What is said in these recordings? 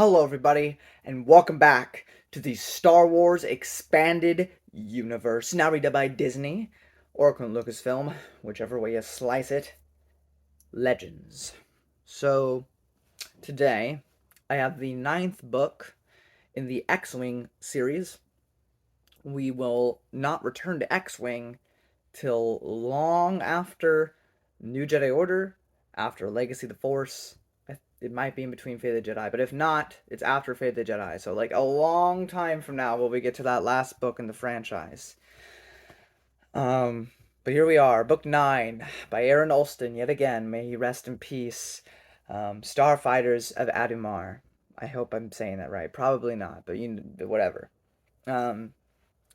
Hello, everybody, and welcome back to the Star Wars Expanded Universe, now redone by Disney, or Lucasfilm, whichever way you slice it. Legends. So, today, I have the ninth book in the X-Wing series. We will not return to X-Wing till long after New Jedi Order, after Legacy of the Force. It might be in between Fate of the Jedi, but if not, it's after Fate of the Jedi. So, like, a long time from now will we get to that last book in the franchise. Um, but here we are, Book 9 by Aaron Alston, yet again. May he rest in peace. Starfighters of Adumar. I hope I'm saying that right. Probably not, but whatever. Um,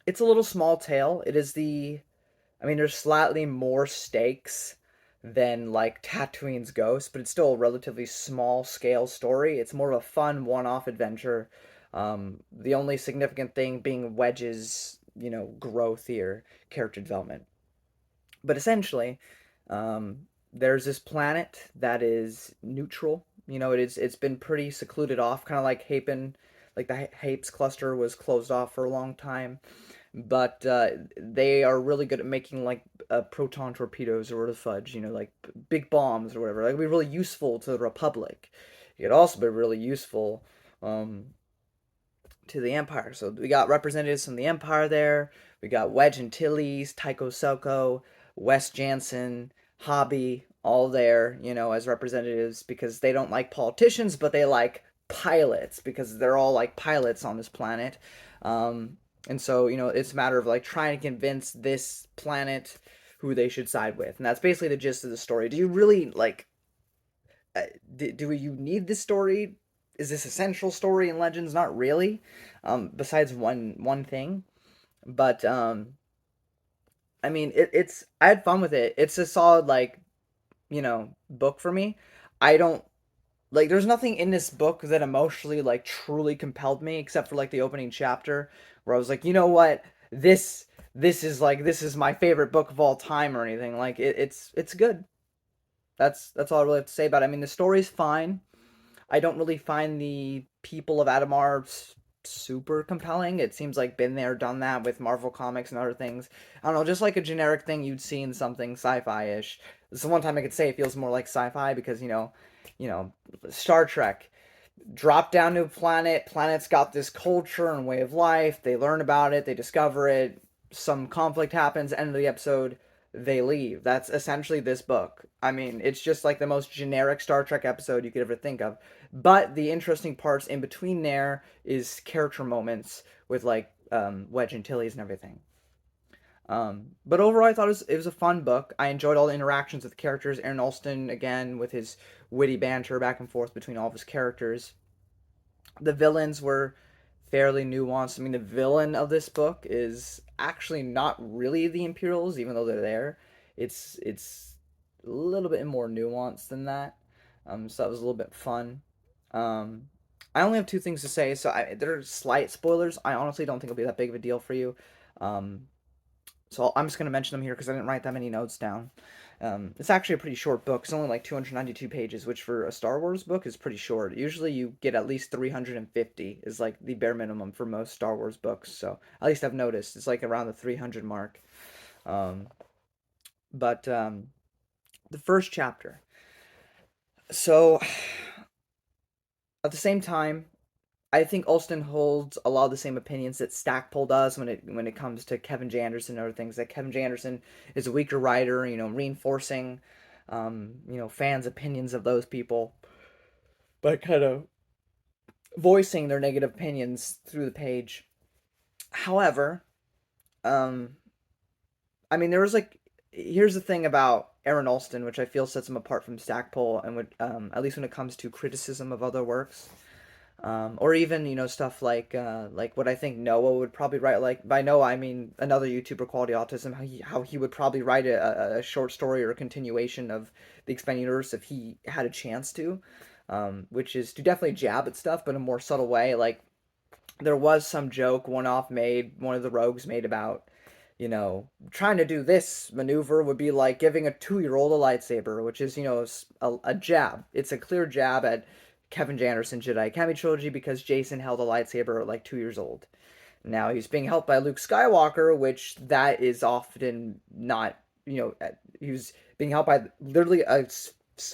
it's a little small tale. There's slightly more stakes than like Tatooine's Ghost, but it's still a relatively small scale story. It's more of a fun one-off adventure. The only significant thing being Wedge's, growth here, character development. But essentially, there's this planet that is neutral. It's been pretty secluded off, kind of like Hapen, like the Hapes cluster was closed off for a long time, but they are really good at making like proton torpedoes or the fudge, like big bombs or whatever. Like, it'd be really useful to the Republic. It could also be really useful um, to the Empire. So we got representatives from the Empire there. We got Wedge Antilles, Tycho Selko, Wes Jansen, Hobby, all there, as representatives because they don't like politicians, but they like pilots because they're all like pilots on this planet. And so, it's a matter of like trying to convince this planet who they should side with. And that's basically the gist of the story. Do you really like do you need this story? Is this a central story in Legends? Not really. Besides one thing, but it's I had fun with it. It's a solid like book for me. I don't like. There's nothing in this book that emotionally like truly compelled me, except for like the opening chapter where I was like, you know what, this is my favorite book of all time or anything. Like it's good. That's all I really have to say about it. I mean, the story's fine. I don't really find the people of Adumar super compelling. It seems like been there, done that with Marvel Comics and other things. I don't know, just like a generic thing you'd see in something sci-fi-ish. This is the one time I could say it feels more like sci-fi because Star Trek. Drop down to a planet. Planet's got this culture and way of life. They learn about it. They discover it. Some conflict happens. End of the episode. They leave. That's essentially this book. I mean, it's just like the most generic Star Trek episode you could ever think of. But the interesting parts in between there is character moments with like Wedge Antilles and everything. But overall, I thought it was a fun book. I enjoyed all the interactions with the characters. Aaron Alston, again, with his witty banter back and forth between all of his characters. The villains were fairly nuanced. I mean, the villain of this book is actually not really the Imperials, even though they're there. It's a little bit more nuanced than that. So that was a little bit fun. Um, I only have two things to say, so they're slight spoilers. I honestly don't think it'll be that big of a deal for you. Um, so I'm just gonna mention them here because I didn't write that many notes down. It's actually a pretty short book. It's only like 292 pages, which for a Star Wars book is pretty short. Usually you get at least 350 is like the bare minimum for most Star Wars books. So at least I've noticed it's like around the 300 mark. Um, but the first chapter. So at the same time, I think Alston holds a lot of the same opinions that Stackpole does when it comes to Kevin J. Anderson and other things. That Kevin J. Anderson is a weaker writer, reinforcing, fans' opinions of those people, but kind of voicing their negative opinions through the page. However, um, there was like, here's the thing about Aaron Alston, which I feel sets him apart from Stackpole, and at least when it comes to criticism of other works. Or even stuff like what I think Noah would probably write. Like by Noah, I mean another YouTuber, Quality Autism. How he would probably write a short story or a continuation of the Expanded Universe if he had a chance to, which is to definitely jab at stuff, but in a more subtle way. Like there was some joke one of the rogues made about trying to do this maneuver would be like giving a 2-year-old a lightsaber, which is a jab. It's a clear jab at Kevin J. Anderson Jedi Academy trilogy because Jason held a lightsaber at like 2 years old. Now he's being helped by Luke Skywalker, which that is often not, he was being helped by literally a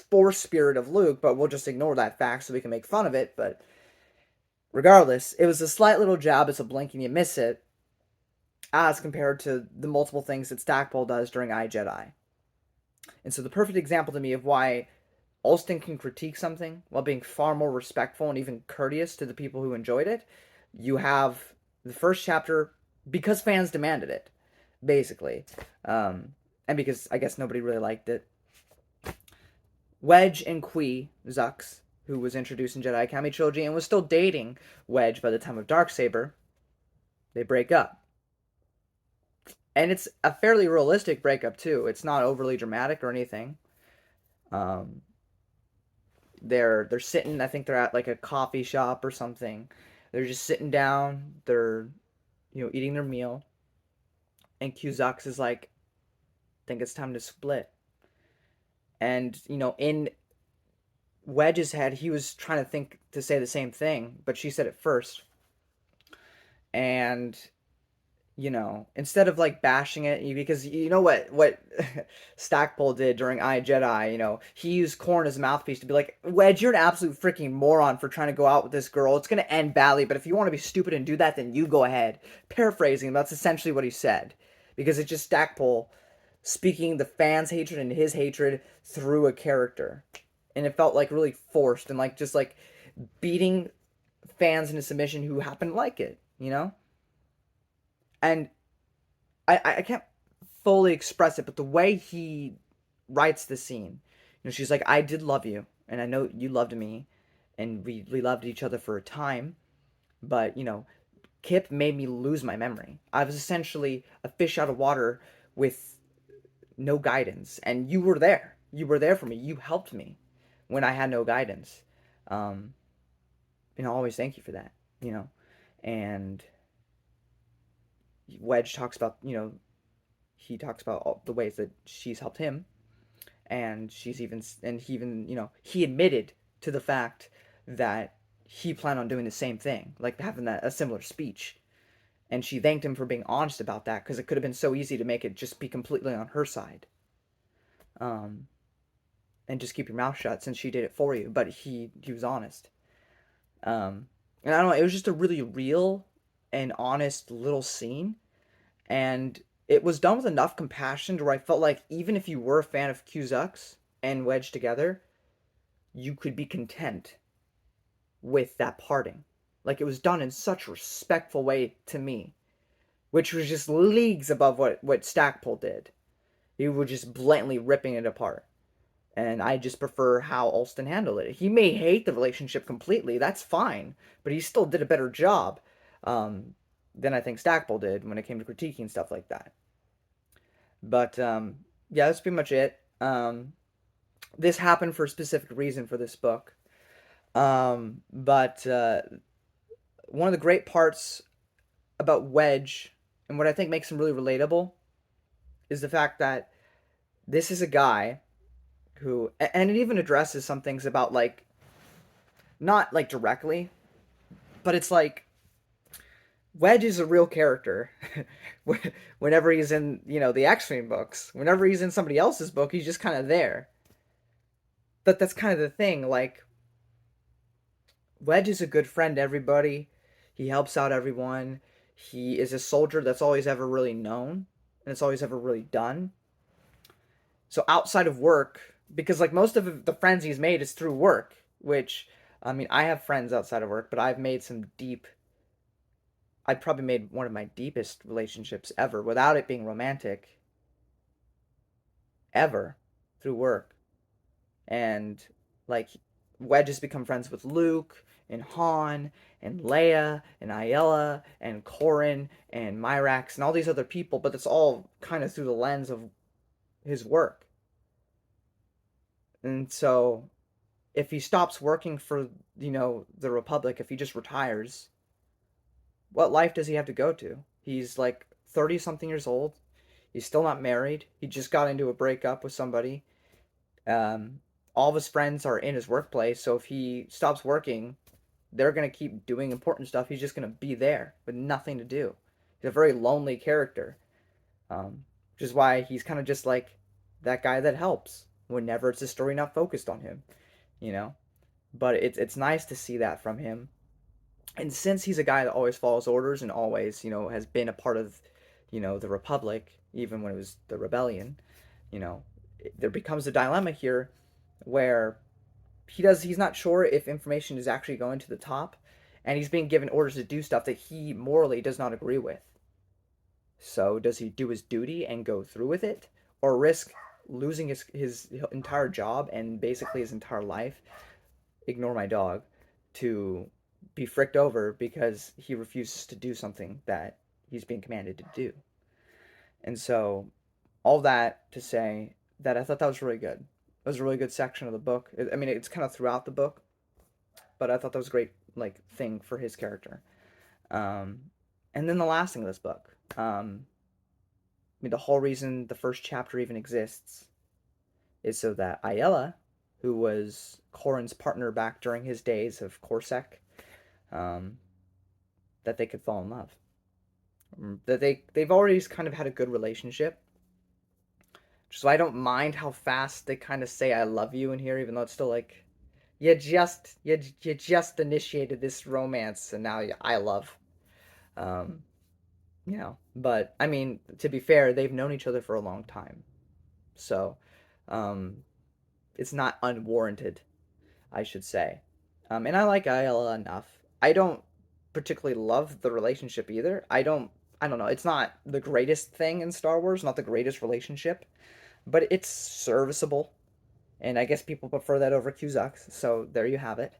force spirit of Luke, but we'll just ignore that fact so we can make fun of it. But regardless, it was a slight little jab, it's a blink and you miss it, as compared to the multiple things that Stackpole does during iJedi. And so the perfect example to me of why Alston can critique something while being far more respectful and even courteous to the people who enjoyed it. You have the first chapter because fans demanded it, basically, and because I guess nobody really liked it. Wedge and Qui Zux, who was introduced in Jedi Academy trilogy and was still dating Wedge by the time of Darksaber, they break up. And it's a fairly realistic breakup too. It's not overly dramatic or anything. Um, they're sitting. I think they're at like a coffee shop or something. They're just sitting down. They're eating their meal, and Cusack is like, "I think it's time to split." And in Wedge's head, he was trying to think to say the same thing, but she said it first. And instead of like bashing it, because you know what Stackpole did during iJedi, he used Korn as a mouthpiece to be like, Wedge, you're an absolute freaking moron for trying to go out with this girl. It's gonna end badly, but if you want to be stupid and do that, then you go ahead. Paraphrasing, that's essentially what he said, because it's just Stackpole speaking the fans' hatred and his hatred through a character, and it felt like really forced and like just like beating fans into submission who happen to like it. And I can't fully express it, but the way he writes the scene, she's like, I did love you, and I know you loved me, and we loved each other for a time, but, Kip made me lose my memory. I was essentially a fish out of water with no guidance, and you were there. You were there for me. You helped me when I had no guidance. Um, I'll always thank you for that. And Wedge talks about, he talks about all the ways that she's helped him, and he even, he admitted to the fact that he planned on doing the same thing, like having a similar speech. And she thanked him for being honest about that, because it could have been so easy to make it just be completely on her side. Um, and just keep your mouth shut since she did it for you. But he was honest. And I don't know, it was just a really real and honest little scene, and it was done with enough compassion to where I felt like even if you were a fan of Cusack's and Wedge together, you could be content with that parting. Like, it was done in such a respectful way to me, which was just leagues above what Stackpole did. He was just blatantly ripping it apart. And I just prefer how Alston handled it. He may hate the relationship completely, that's fine, but he still did a better job than I think Stackpole did when it came to critiquing stuff like that. But yeah, that's pretty much it. This happened for a specific reason for this book. But one of the great parts about Wedge, and what I think makes him really relatable, is the fact that this is a guy who, and it even addresses some things about, like, not like directly, but it's like Wedge is a real character. Whenever he's in, the X-Wing books, whenever he's in somebody else's book, he's just kind of there. But that's kind of the thing, like, Wedge is a good friend to everybody. He helps out everyone. He is a soldier that's all he's ever really known, and it's all he's ever really done. So outside of work, because like most of the friends he's made is through work, which, I mean, I have friends outside of work, but I'd probably made one of my deepest relationships ever without it being romantic, ever, through work. And like, Wedge has become friends with Luke and Han and Leia and Ayala and Corrin and Myrax and all these other people, but it's all kind of through the lens of his work. And so if he stops working for, the Republic, if he just retires, what life does he have to go to? He's like 30 something years old. He's still not married. He just got into a breakup with somebody. all of his friends are in his workplace, so if he stops working, they're going to keep doing important stuff. He's just going to be there with nothing to do. He's a very lonely character, which is why he's kind of just like that guy that helps whenever it's a story not focused on him, you know. But it's nice to see that from him, and since he's a guy that always follows orders and always has been a part of the Republic, even when it was the rebellion, you know, there becomes a dilemma here where he's not sure if information is actually going to the top, and he's being given orders to do stuff that he morally does not agree with. So does he do his duty and go through with it, or risk losing his entire job and basically his entire life, ignore my dog, to be fricked over because he refuses to do something that he's being commanded to do? And so all that to say that I thought that was really good. It was a really good section of the book. I mean, it's kind of throughout the book, but I thought that was a great like thing for his character. Um, and then the last thing of this book. I mean, the whole reason the first chapter even exists is so that Ayala, who was Corin's partner back during his days of Corsac, um, that they could fall in love. That they've already kind of had a good relationship. So I don't mind how fast they kind of say "I love you" in here, even though it's still like you just initiated this romance and now I love. Um, but I mean, to be fair, they've known each other for a long time, so um, it's not unwarranted, I should say. And I like Ayala enough. I don't particularly love the relationship either. I don't know. It's not the greatest thing in Star Wars, not the greatest relationship, but it's serviceable. And I guess people prefer that over Cusack's, so there you have it.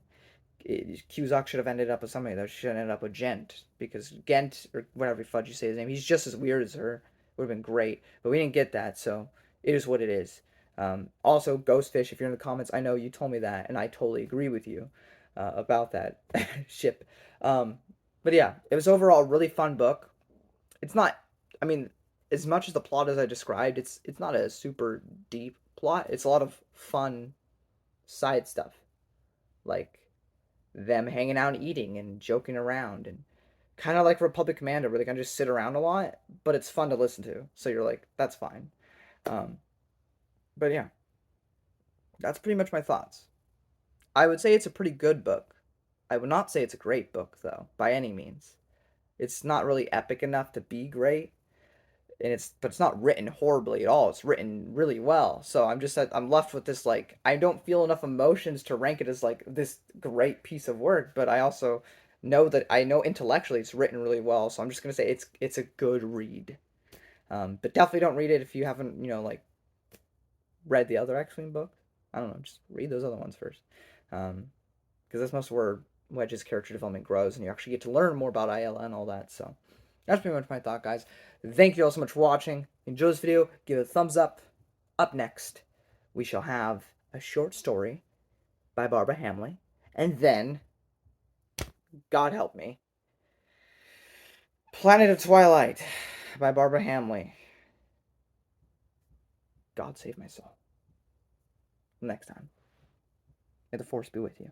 Cusack should have ended up with somebody that should have ended up with Gent, because Gent, or whatever fudge you say his name, he's just as weird as her. Would have been great, but we didn't get that, so it is what it is. Also, Ghostfish, if you're in the comments, I know you told me that, and I totally agree with you about that ship. Um, but yeah, it was overall a really fun book. It's not, I mean, as much as the plot as I described, it's not a super deep plot. It's a lot of fun side stuff, like them hanging out and eating and joking around, and kind of like Republic Commando where they kind of just sit around a lot, but it's fun to listen to. So you're like, that's fine. Um, but yeah, that's pretty much my thoughts. I would say it's a pretty good book. I would not say it's a great book though, by any means. It's not really epic enough to be great, and it's not written horribly at all. It's written really well. So I'm left with this like I don't feel enough emotions to rank it as like this great piece of work, but I also know that I know intellectually it's written really well. So I'm just gonna say it's a good read. But definitely don't read it if you haven't like read the other X-Wing book. I don't know, just read those other ones first, because that's most where Wedge's character development grows, and you actually get to learn more about Ayala and all that. So that's pretty much my thought, guys. Thank you all so much for watching. Enjoy this video. Give it a thumbs up. Up next, we shall have a short story by Barbara Hamley, and then, God help me, Planet of Twilight by Barbara Hamley. God save my soul. Next time. May the Force be with you.